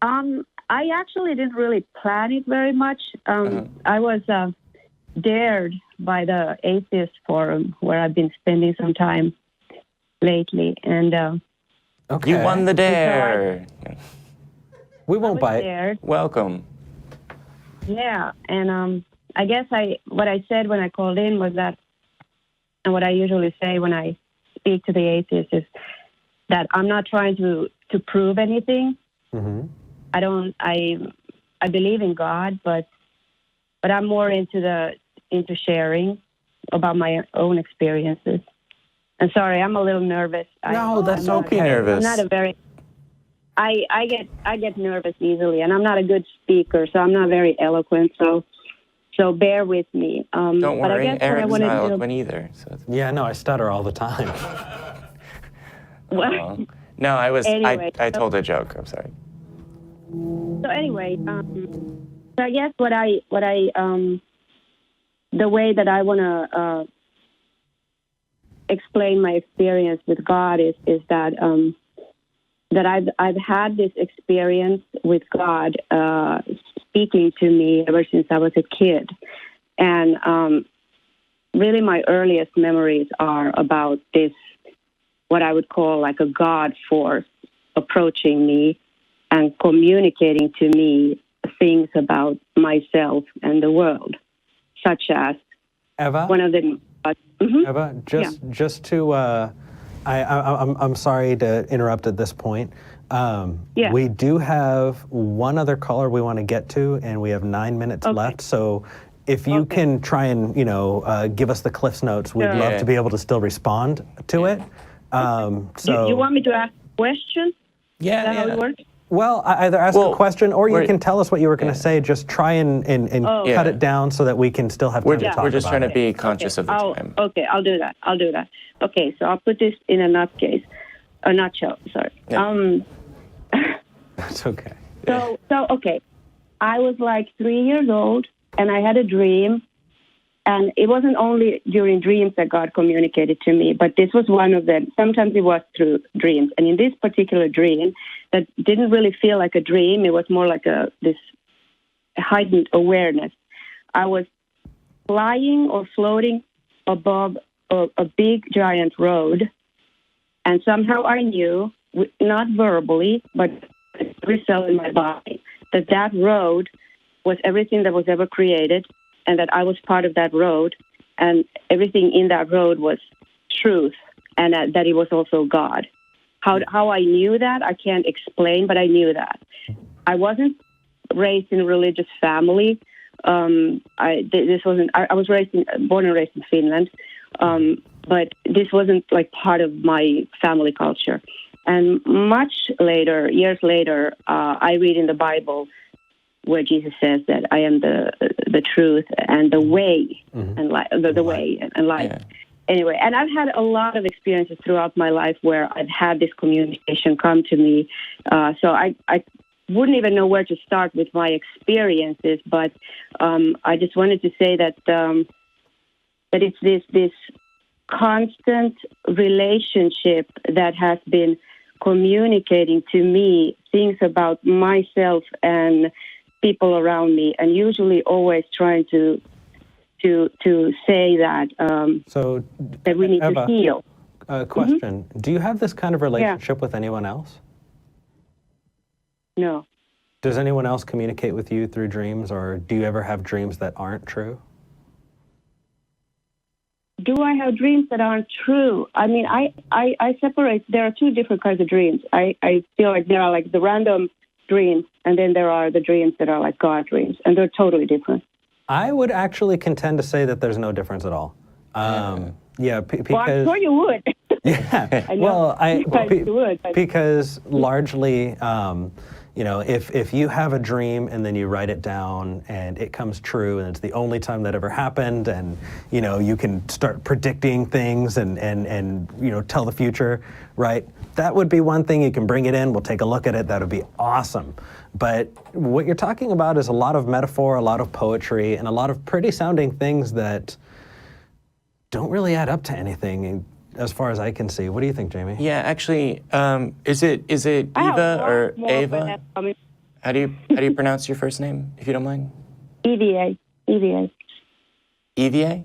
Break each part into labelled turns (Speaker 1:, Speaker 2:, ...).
Speaker 1: I actually didn't really plan it very much. I was dared by the Atheist Forum, where I've been spending some time lately, and
Speaker 2: Okay.
Speaker 3: You won the dare.
Speaker 2: We won't bite.
Speaker 1: dared.
Speaker 3: Welcome.
Speaker 1: Yeah, and I guess what I said when I called in was that, and what I usually say when I speak to the atheists is that I'm not trying to prove anything.
Speaker 2: Mm-hmm.
Speaker 1: I believe in God, but I'm more into sharing about my own experiences. And sorry, I'm a little nervous.
Speaker 2: No, that's
Speaker 3: Don't be nervous.
Speaker 1: I'm not a very. I get nervous easily, and I'm not a good speaker, so I'm not very eloquent. So bear with me.
Speaker 3: Don't
Speaker 1: but
Speaker 3: worry,
Speaker 1: I guess
Speaker 3: Eric's
Speaker 1: what I
Speaker 3: not
Speaker 1: wanted
Speaker 3: eloquent either. So
Speaker 2: Yeah, no, I stutter all the time.
Speaker 1: What?
Speaker 3: No,
Speaker 1: Anyway,
Speaker 3: I told a joke. I'm sorry.
Speaker 1: So anyway, so I guess the way that I want to explain my experience with God is that I've had this experience with God speaking to me ever since I was a kid, and really my earliest memories are about this, what I would call like a God force approaching me and communicating to me things about myself and the world, such as
Speaker 2: Eva?
Speaker 1: one of them.
Speaker 2: Eva, just to, I'm sorry to interrupt at this point. We do have one other caller we want to get to, and we have 9 minutes left. So if you can try and, give us the Cliff's Notes, we'd love to be able to still respond to it. So
Speaker 1: you want me to ask a question?
Speaker 3: Yeah,
Speaker 1: Is that how it works?
Speaker 2: Well, either ask a question or you can tell us what you were going to say. Just try and cut it down so that we can still have time to talk about it.
Speaker 3: We're just trying to be conscious of the time.
Speaker 1: Okay, I'll do that. Okay, so I'll put this in a nutshell, sorry.
Speaker 3: Yeah.
Speaker 2: That's okay.
Speaker 1: So okay, I was like 3 years old, and I had a dream, and it wasn't only during dreams that God communicated to me, but this was one of them. Sometimes it was through dreams, and in this particular dream, that didn't really feel like a dream. It was more like this heightened awareness. I was flying or floating above a big giant road, and somehow I knew, not verbally, but every cell in my body, that road was everything that was ever created, and that I was part of that road, and everything in that road was truth, and that it was also God. How I knew that, I can't explain, but I knew that. I wasn't raised in a religious family. I was born and raised in Finland, but this wasn't like part of my family culture. And years later, I read in the Bible where Jesus says that I am the truth and the way and life, the way and life. Yeah. Anyway, and I've had a lot of experiences throughout my life where I've had this communication come to me. So I wouldn't even know where to start with my experiences, but I just wanted to say that it's this constant relationship that has been communicating to me things about myself and people around me, and usually always trying to say that that we need
Speaker 2: Eva,
Speaker 1: to heal.
Speaker 2: Question: do you have this kind of relationship with anyone else?
Speaker 1: No.
Speaker 2: Does anyone else communicate with you through dreams, or do you ever have dreams that aren't true?
Speaker 1: Do I have dreams that aren't true? I mean, I separate. There are two different kinds of dreams. I feel like there are like the random dreams, and then there are the dreams that are like God dreams, and they're totally different.
Speaker 2: I would actually contend to say that there's no difference at all. Because...
Speaker 1: Well, I'm sure you would.
Speaker 2: Yeah.
Speaker 1: I know.
Speaker 2: Because largely, if you have a dream and then you write it down and it comes true and it's the only time that ever happened, and you can start predicting things and tell the future, right? That would be one thing. You can bring it in. We'll take a look at it. That would be awesome. But what you're talking about is a lot of metaphor, a lot of poetry, and a lot of pretty sounding things that don't really add up to anything, as far as I can see. What do you think, Jamie?
Speaker 3: Yeah, actually, is it Eva or Ava? How do you pronounce your first name, if you don't mind?
Speaker 1: EVA. EVA.
Speaker 3: EVA?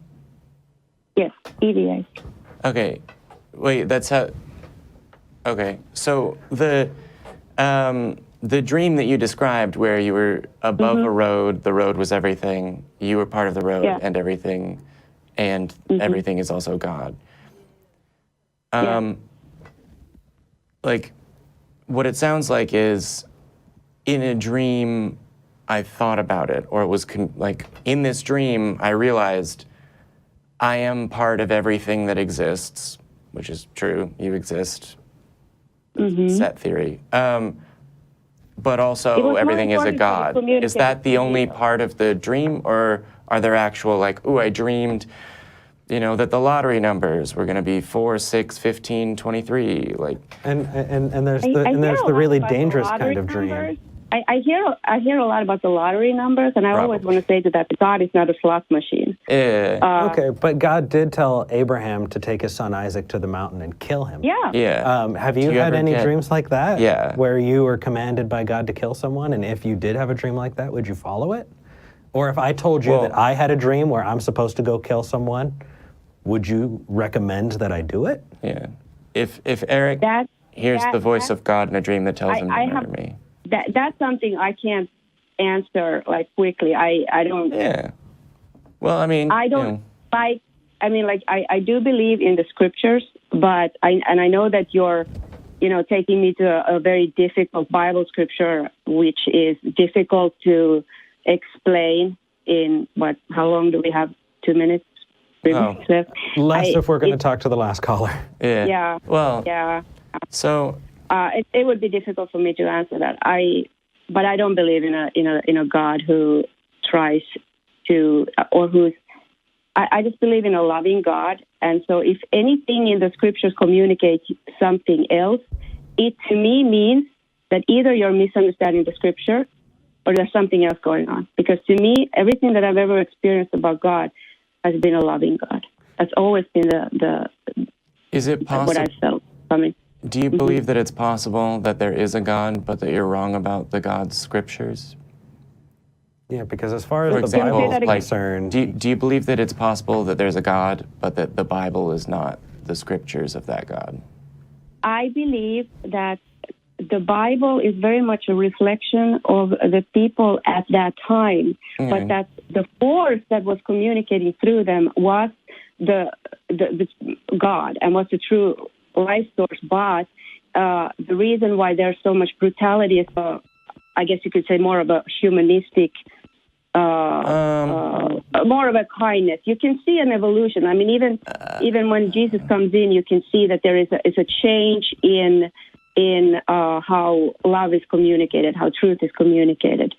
Speaker 1: Yes, EVA.
Speaker 3: Okay. Wait, that's how. Okay. So the dream that you described, where you were above a road, the road was everything. You were part of the road, and everything, and everything is also God. Like, what it sounds like is, in a dream, I thought about it, or it was like in this dream, I realized I am part of everything that exists, which is true. You exist. Set theory. But also everything is a God. Is that the only part of the dream, or are there actual, like, ooh, I dreamed, you know, that the lottery numbers were going to be 4, 6, 15, 23, like.
Speaker 2: And there's the really dangerous kind of dream.
Speaker 1: I hear a lot about the lottery numbers, and I always want to say to that God is not a slot machine.
Speaker 2: Okay, but God did tell Abraham to take his son Isaac to the mountain and kill him. Have you had any dreams like that?
Speaker 3: Yeah.
Speaker 2: Where you were commanded by God to kill someone, and if you did have a dream like that, would you follow it? Or if I told you that I had a dream where I'm supposed to go kill someone, would you recommend that I do it?
Speaker 3: Yeah. If Eric hears the voice of God in a dream that tells him to murder me.
Speaker 1: That's something I can't answer like quickly. I don't.
Speaker 3: Yeah. Well, I mean,
Speaker 1: I don't like. I mean, like I do believe in the scriptures, but I know that you're, taking me to a very difficult Bible scripture, which is difficult to explain in how long do we have? 2 minutes? 3 minutes left.
Speaker 2: Less if we're going to talk to the last caller.
Speaker 1: Yeah.
Speaker 3: Well.
Speaker 1: Yeah.
Speaker 3: So.
Speaker 1: It would be difficult for me to answer that. But I don't believe in a God who tries to, or who's. I just believe in a loving God, and so if anything in the scriptures communicates something else, it to me means that either you're misunderstanding the scripture, or there's something else going on. Because to me, everything that I've ever experienced about God has been a loving God. That's always been the.
Speaker 3: Is it possible?
Speaker 1: What I felt from it.
Speaker 3: Do you believe that it's possible that there is a God, but that you're wrong about the God's scriptures?
Speaker 2: Yeah, because as far as the Bible is concerned...
Speaker 3: Do you believe that it's possible that there's a God, but that the Bible is not the scriptures of that God?
Speaker 1: I believe that the Bible is very much a reflection of the people at that time, but that the force that was communicating through them was the God and was the true life source. But the reason why there's so much brutality is, I guess you could say, more of a humanistic, more of a kindness. You can see an evolution. I mean, even when Jesus comes in, you can see that there is a change in how love is communicated, how truth is communicated.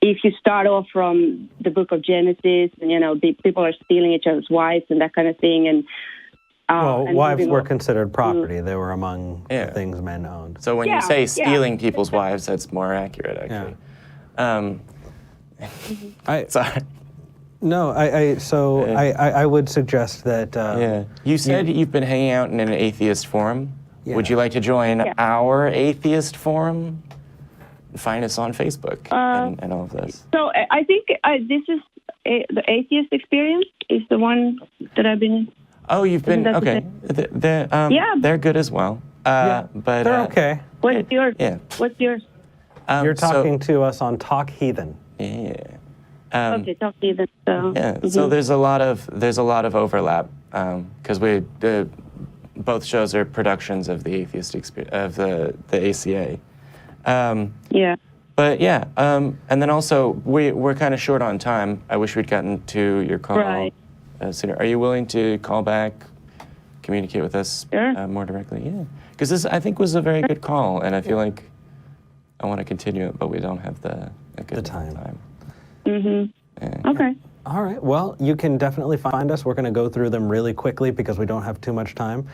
Speaker 1: If you start off from the book of Genesis, and people are stealing each other's wives and that kind of thing, and
Speaker 2: wives were considered property. They were among the things men owned.
Speaker 3: So when you say stealing people's wives, that's more accurate, actually. Sorry.
Speaker 2: No, I would suggest that...
Speaker 3: You said you've been hanging out in an atheist forum.
Speaker 2: Yeah.
Speaker 3: Would you like to join our atheist forum? Find us on Facebook and all of this.
Speaker 1: So I think this is the atheist experience is the one that I've been in.
Speaker 3: Oh, you've been, okay. They're good as well. But
Speaker 2: they're okay.
Speaker 1: What's yours?
Speaker 3: Yeah.
Speaker 1: What's yours?
Speaker 2: You're talking to us on Talk Heathen.
Speaker 3: Yeah.
Speaker 1: Okay, Talk Heathen. So.
Speaker 3: So there's a lot of overlap because both shows are productions of the atheist of the ACA. But and then also we're kind of short on time. I wish we'd gotten to your call sooner. Are you willing to call back, communicate with us more directly? Yeah, because this I think was a very good call, and I feel like I want to continue it, but we don't have the time.
Speaker 1: Okay.
Speaker 2: All right. Well, you can definitely find us. We're going to go through them really quickly because we don't have too much time.